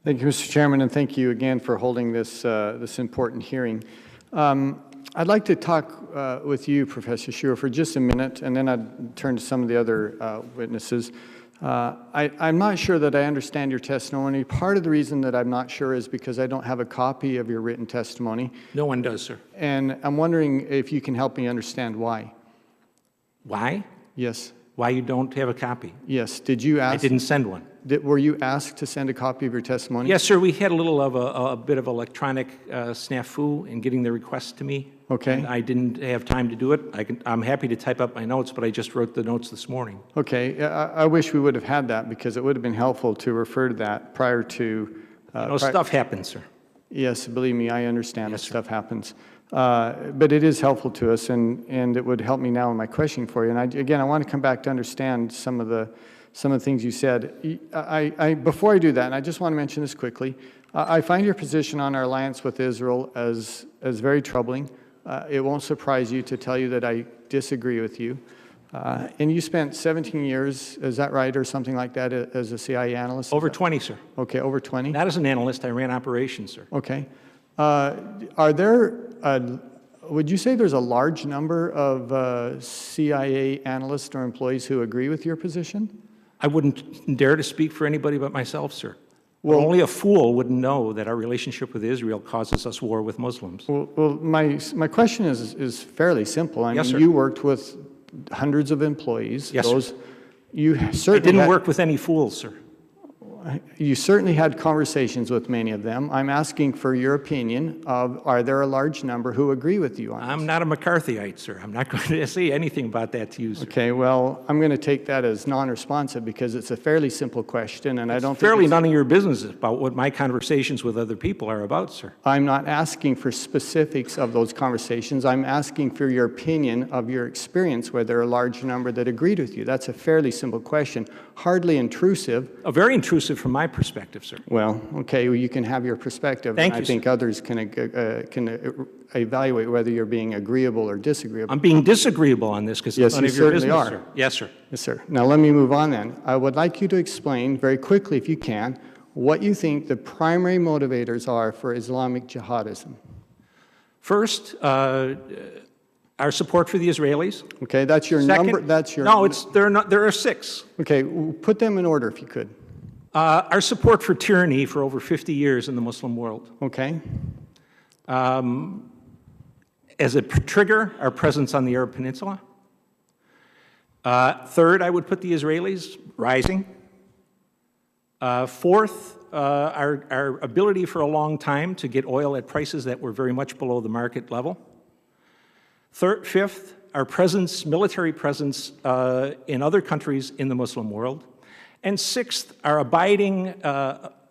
Thank you, Mr. Chairman, and thank you again for holding this, this important hearing. I'd like to talk with you, Professor Stewart, for just a minute, and then I'd turn to some of the other witnesses. I'm not sure that I understand your testimony. Part of the reason that I'm not sure is because I don't have a copy of your written testimony. No one does, sir. And I'm wondering if you can help me understand why. Why? Yes. Why you don't have a copy? Yes. Did you ask? I didn't send one. Were you asked to send a copy of your testimony? Yes, sir. We had a little of a bit of electronic snafu in getting the request to me. Okay. And I didn't have time to do it. I'm happy to type up my notes, but I just wrote the notes this morning. Okay. I wish we would have had that because it would have been helpful to refer to that prior to... stuff happens, sir. Yes, believe me, I understand Yes, that sir. stuff happens. But it is helpful to us, and it would help me now in my questioning for you. And again, I want to come back to understand some of the things you said. Before I do that, and I just want to mention this quickly, I find your position on our alliance with Israel as very troubling. It won't surprise you to tell you that I disagree with you. And you spent 17 years, is that right, or something like that, as a CIA analyst? Over 20, sir. Okay, over 20? Not as an analyst. I ran operations, sir. Okay. Are there, would you say there's a large number of CIA analysts or employees who agree with your position? I wouldn't dare to speak for anybody but myself, sir. Well, only a fool would know that our relationship with Israel causes us war with Muslims. Well, my question is fairly simple. I Yes, mean, sir. you worked with hundreds of employees. Yes, sir. You I certainly didn't work with any fools, sir. You certainly had conversations with many of them. I'm asking for your opinion of, are there a large number who agree with you on this? I'm not a McCarthyite, sir. I'm not going to say anything about that to you, sir. Okay, well, I'm going to take that as non-responsive because it's a fairly simple question, and I don't think Fairly it's, none of your business about what my conversations with other people are about, sir. I'm not asking for specifics of those conversations. I'm asking for your opinion of your experience where there are a large number that agreed with you. That's a fairly simple question, hardly intrusive. Very intrusive from my perspective, sir. Well, okay, well, you can have your perspective. Thank and you, I think sir. others can evaluate whether you're being agreeable or disagreeable. I'm being disagreeable on this because Yes, it's none you of your certainly business, are. sir. Yes, sir. Yes, sir. Now let me move on then. I would like you to explain very quickly, if you can, what you think the primary motivators are for Islamic jihadism. First, our support for the Israelis. Okay, that's your Second, number. That's your. No, there are six. Okay, put them in order if you could. Our support for tyranny for over 50 years in the Muslim world. Okay. As a trigger, our presence on the Arab Peninsula. Third, I would put the Israelis rising. Fourth, our ability for a long time to get oil at prices that were very much below the market level. Fifth, our presence, military presence in other countries in the Muslim world. And sixth, our abiding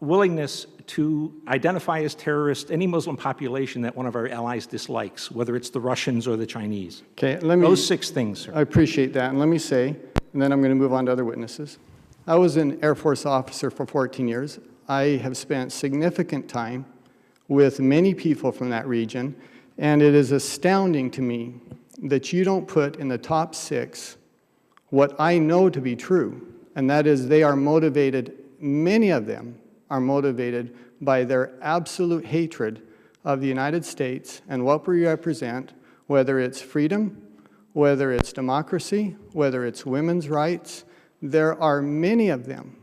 willingness to identify as terrorist any Muslim population that one of our allies dislikes, whether it's the Russians or the Chinese. Okay, let me. Those six things, sir. I appreciate that, and let me say, and then I'm going to move on to other witnesses. I was an Air Force officer for 14 years. I have spent significant time with many people from that region, and it is astounding to me that you don't put in the top six what I know to be true, and that is they are motivated, many of them are motivated by their absolute hatred of the United States and what we represent, whether it's freedom, whether it's democracy, whether it's women's rights. There are many of them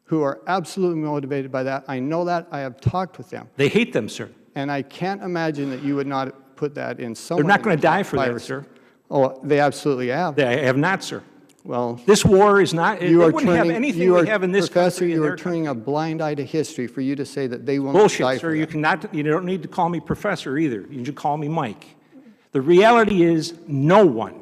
who are absolutely motivated by that. I know that. I have talked with them. They hate them, sir. And I can't imagine that you would not put that in some. They're not going to die for that, sir. Oh, they absolutely have. They have not, sir. Well, This war is not, it wouldn't have anything we have in this Professor, country. you are turning a blind eye to history for you to say that they will not die Bullshit, for sir. that. You don't need to call me professor either. You should call me Mike. The reality is no one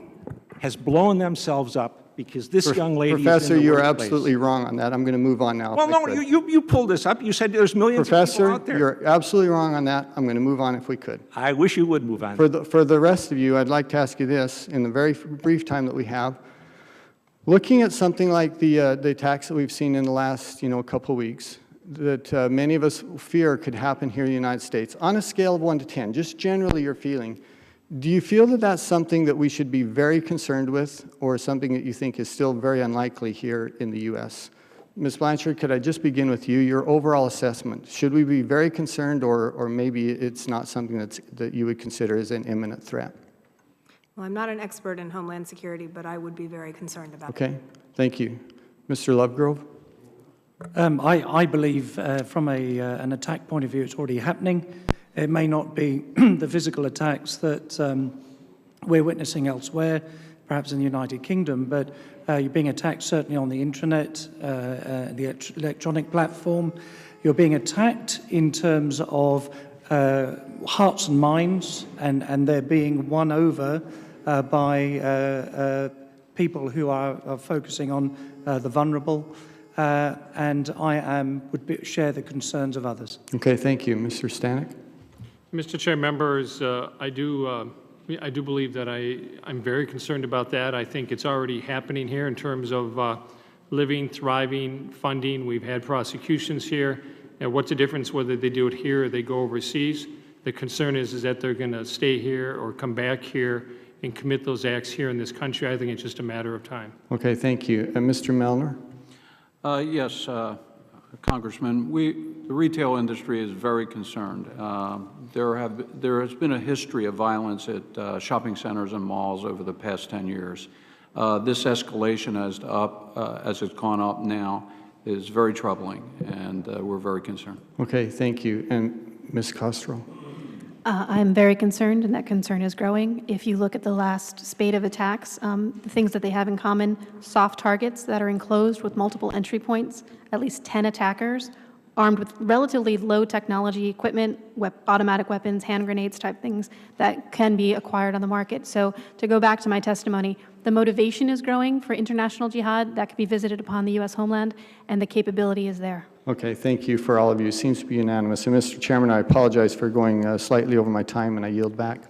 has blown themselves up because this young lady Professor, is in the you're workplace. absolutely wrong on that. I'm going to move on now. Well, if I no, could. you pulled this up. You said there's millions of people Professor, out there. you're absolutely wrong on that. I'm going to move on if we could. I wish you would move on. For the rest of you, I'd like to ask you this in the very brief time that we have. Looking at something like the attacks that we've seen in the last couple of weeks, that many of us fear could happen here in the United States, on a scale of 1 to 10, just generally your feeling, do you feel that that's something that we should be very concerned with, or something that you think is still very unlikely here in the U.S.? Ms. Blanchard, could I just begin with you? Your overall assessment, should we be very concerned, or maybe it's not something that you would consider as an imminent threat? Well, I'm not an expert in Homeland Security, but I would be very concerned about that. Okay, thank you. Mr. Lovegrove? I believe from an attack point of view, it's already happening. It may not be the physical attacks that we're witnessing elsewhere, perhaps in the United Kingdom, but you're being attacked certainly on the intranet, the electronic platform. You're being attacked in terms of hearts and minds, and they're being won over by people who are focusing on the vulnerable. And I would share the concerns of others. Okay, thank you. Mr. Stanek? Mr. Chair, members, I do believe that I'm very concerned about that. I think it's already happening here in terms of living, thriving, funding. We've had prosecutions here. And what's the difference whether they do it here or they go overseas? The concern is that they're going to stay here or come back here and commit those acts here in this country. I think it's just a matter of time. Okay, thank you. And Mr. Melner? Yes, Congressman, the retail industry is very concerned. There has been a history of violence at shopping centers and malls over the past 10 years. This escalation as it's gone up now is very troubling, and we're very concerned. Okay, thank you. And Ms. Castro? I'm very concerned, and that concern is growing. If you look at the last spate of attacks, the things that they have in common, soft targets that are enclosed with multiple entry points, at least 10 attackers, armed with relatively low technology equipment, automatic weapons, hand grenades type things that can be acquired on the market. So to go back to my testimony, the motivation is growing for international jihad that can be visited upon the U.S. homeland, and the capability is there. Okay, thank you for all of you. Seems to be unanimous. And Mr. Chairman, I apologize for going slightly over my time, and I yield back.